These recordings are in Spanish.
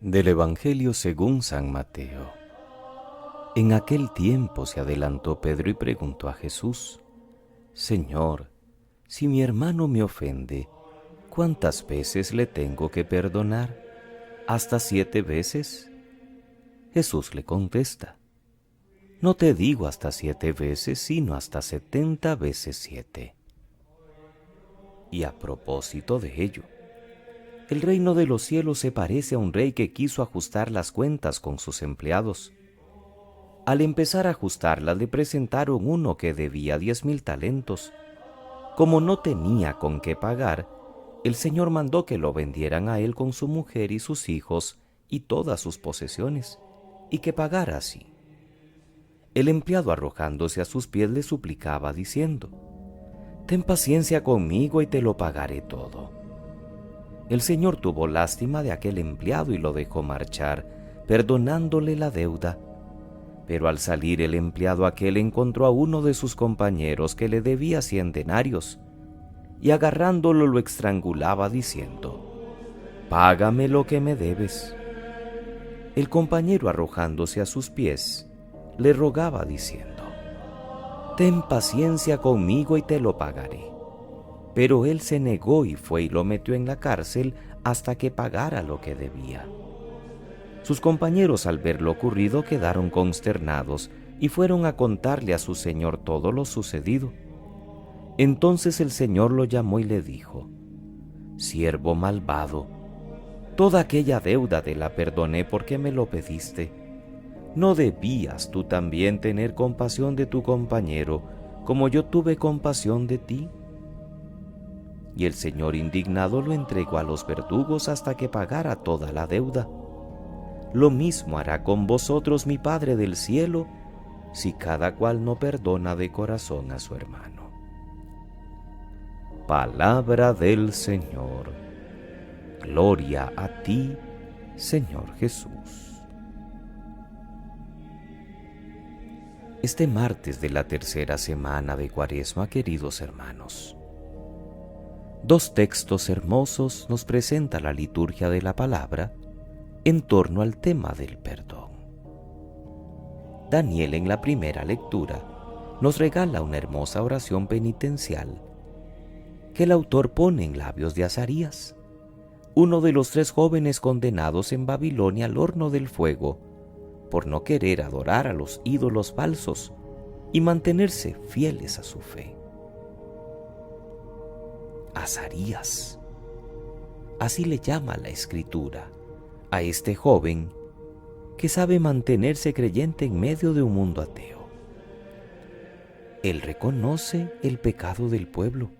Del Evangelio según San Mateo. En aquel tiempo se adelantó Pedro y preguntó a Jesús: Señor, si mi hermano me ofende, ¿cuántas veces le tengo que perdonar? ¿Hasta 7 veces? Jesús le contesta: No te digo hasta 7 veces, sino hasta 70 veces 7. Y a propósito de ello, el reino de los cielos se parece a un rey que quiso ajustar las cuentas con sus empleados. Al empezar a ajustarlas, le presentaron uno que debía 10,000 talentos. Como no tenía con qué pagar, el Señor mandó que lo vendieran a él con su mujer y sus hijos y todas sus posesiones, y que pagara así. El empleado, arrojándose a sus pies, le suplicaba diciendo: Ten paciencia conmigo y te lo pagaré todo. El Señor tuvo lástima de aquel empleado y lo dejó marchar, perdonándole la deuda. Pero al salir el empleado aquel encontró a uno de sus compañeros que le debía 100 denarios, y agarrándolo lo estrangulaba diciendo: Págame lo que me debes. El compañero, arrojándose a sus pies, le rogaba diciendo: Ten paciencia conmigo y te lo pagaré. Pero él se negó y fue y lo metió en la cárcel hasta que pagara lo que debía. Sus compañeros, al ver lo ocurrido, quedaron consternados y fueron a contarle a su señor todo lo sucedido. Entonces el Señor lo llamó y le dijo: Siervo malvado, toda aquella deuda te la perdoné porque me lo pediste. ¿No debías tú también tener compasión de tu compañero, como yo tuve compasión de ti? Y el Señor, indignado, lo entregó a los verdugos hasta que pagara toda la deuda. Lo mismo hará con vosotros mi Padre del cielo, si cada cual no perdona de corazón a su hermano. Palabra del Señor. Gloria a ti, Señor Jesús. Este martes de la tercera semana de Cuaresma, queridos hermanos, 2 textos hermosos nos presenta la liturgia de la palabra en torno al tema del perdón. Daniel, en la primera lectura, nos regala una hermosa oración penitencial que el autor pone en labios de Azarías, uno de los 3 jóvenes condenados en Babilonia al horno del fuego por no querer adorar a los ídolos falsos y mantenerse fieles a su fe. Azarías, así le llama la Escritura a este joven que sabe mantenerse creyente en medio de un mundo ateo. Él reconoce el pecado del pueblo.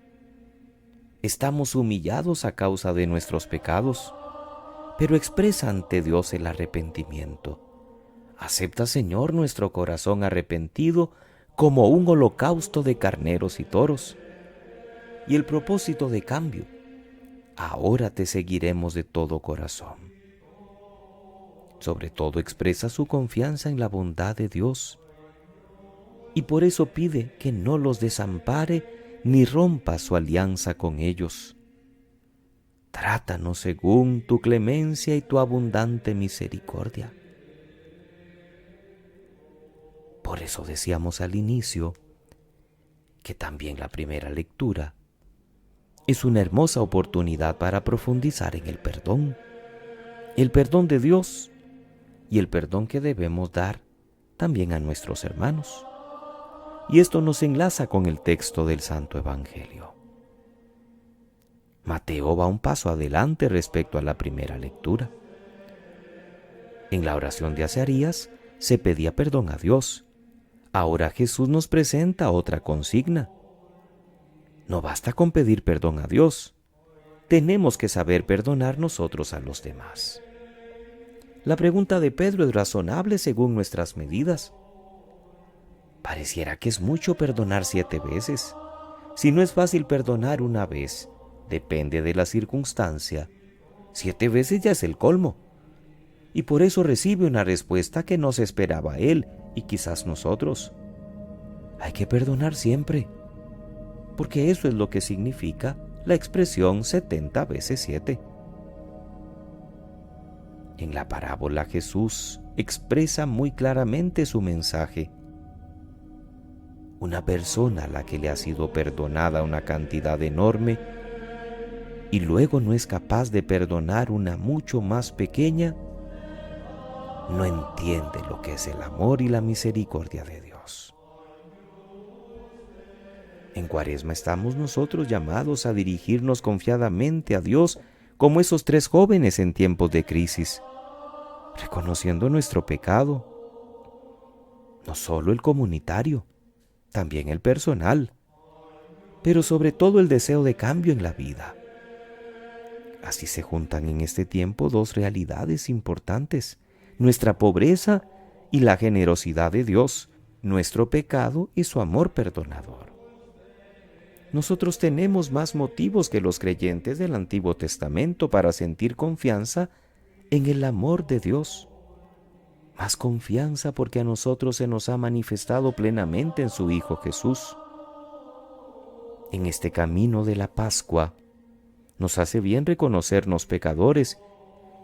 Estamos humillados a causa de nuestros pecados, pero expresa ante Dios el arrepentimiento. Acepta, Señor, nuestro corazón arrepentido como un holocausto de carneros y toros. Y el propósito de cambio: ahora te seguiremos de todo corazón. Sobre todo expresa su confianza en la bondad de Dios y por eso pide que no los desampare ni rompa su alianza con ellos. Trátanos según tu clemencia y tu abundante misericordia. Por eso decíamos al inicio que también la primera lectura es una hermosa oportunidad para profundizar en el perdón de Dios y el perdón que debemos dar también a nuestros hermanos. Y esto nos enlaza con el texto del Santo Evangelio. Mateo va un paso adelante respecto a la primera lectura. En la oración de Azarías se pedía perdón a Dios. Ahora Jesús nos presenta otra consigna. No basta con pedir perdón a Dios, tenemos que saber perdonar nosotros a los demás. La pregunta de Pedro es razonable según nuestras medidas. Pareciera que es mucho perdonar 7 veces. Si no es fácil perdonar una vez, depende de la circunstancia. 7 veces ya es el colmo. Y por eso recibe una respuesta que no se esperaba él y quizás nosotros. Hay que perdonar siempre, porque eso es lo que significa la expresión 70 veces 7. En la parábola Jesús expresa muy claramente su mensaje. Una persona a la que le ha sido perdonada una cantidad enorme y luego no es capaz de perdonar una mucho más pequeña, no entiende lo que es el amor y la misericordia de Dios. En Cuaresma estamos nosotros llamados a dirigirnos confiadamente a Dios como esos 3 jóvenes en tiempos de crisis, reconociendo nuestro pecado, no solo el comunitario, también el personal, pero sobre todo el deseo de cambio en la vida. Así se juntan en este tiempo 2 realidades importantes: nuestra pobreza y la generosidad de Dios, nuestro pecado y su amor perdonador. Nosotros tenemos más motivos que los creyentes del Antiguo Testamento para sentir confianza en el amor de Dios. Más confianza porque a nosotros se nos ha manifestado plenamente en su Hijo Jesús. En este camino de la Pascua, nos hace bien reconocernos pecadores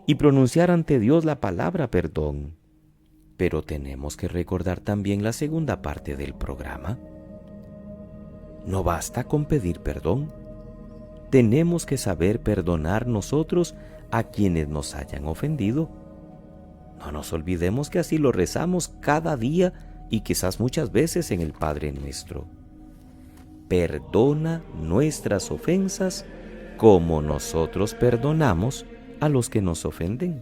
y pronunciar ante Dios la palabra perdón. Pero tenemos que recordar también la segunda parte del programa. No basta con pedir perdón. Tenemos que saber perdonar nosotros a quienes nos hayan ofendido. No nos olvidemos que así lo rezamos cada día y quizás muchas veces en el Padre Nuestro. Perdona nuestras ofensas como nosotros perdonamos a los que nos ofenden.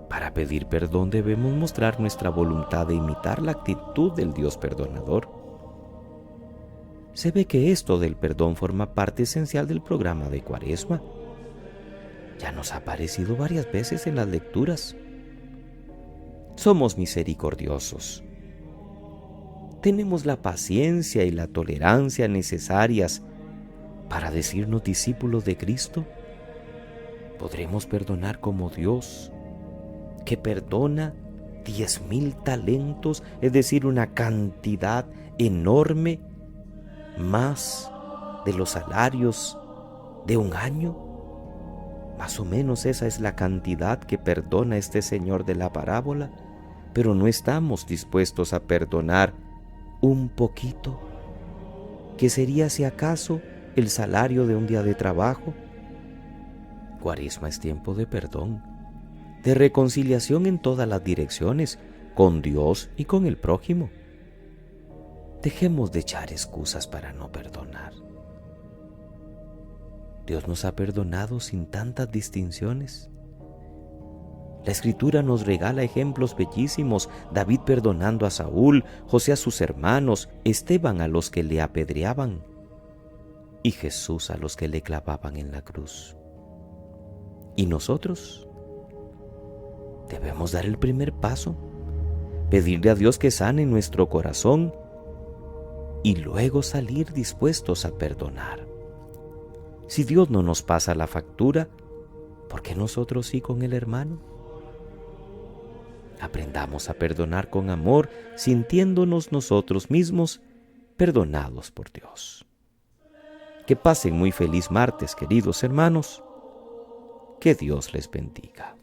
Para pedir perdón debemos mostrar nuestra voluntad de imitar la actitud del Dios perdonador. Se ve que esto del perdón forma parte esencial del programa de Cuaresma. Ya nos ha aparecido varias veces en las lecturas. Somos misericordiosos. Tenemos la paciencia y la tolerancia necesarias para decirnos discípulos de Cristo. Podremos perdonar como Dios, que perdona 10,000 talentos, es decir, una cantidad enorme, más de los salarios de un año. Más o menos esa es la cantidad que perdona este señor de la parábola, pero no estamos dispuestos a perdonar un poquito, que sería si acaso el salario de un día de trabajo. Cuaresma es tiempo de perdón, de reconciliación en todas las direcciones, con Dios y con el prójimo. Dejemos de echar excusas para no perdonar. Dios nos ha perdonado sin tantas distinciones. La Escritura nos regala ejemplos bellísimos: David perdonando a Saúl, José a sus hermanos, Esteban a los que le apedreaban y Jesús a los que le clavaban en la cruz. ¿Y nosotros? Debemos dar el primer paso, pedirle a Dios que sane nuestro corazón y luego salir dispuestos a perdonar. Si Dios no nos pasa la factura, ¿por qué nosotros sí con el hermano? Aprendamos a perdonar con amor, sintiéndonos nosotros mismos perdonados por Dios. Que pasen muy feliz martes, queridos hermanos. Que Dios les bendiga.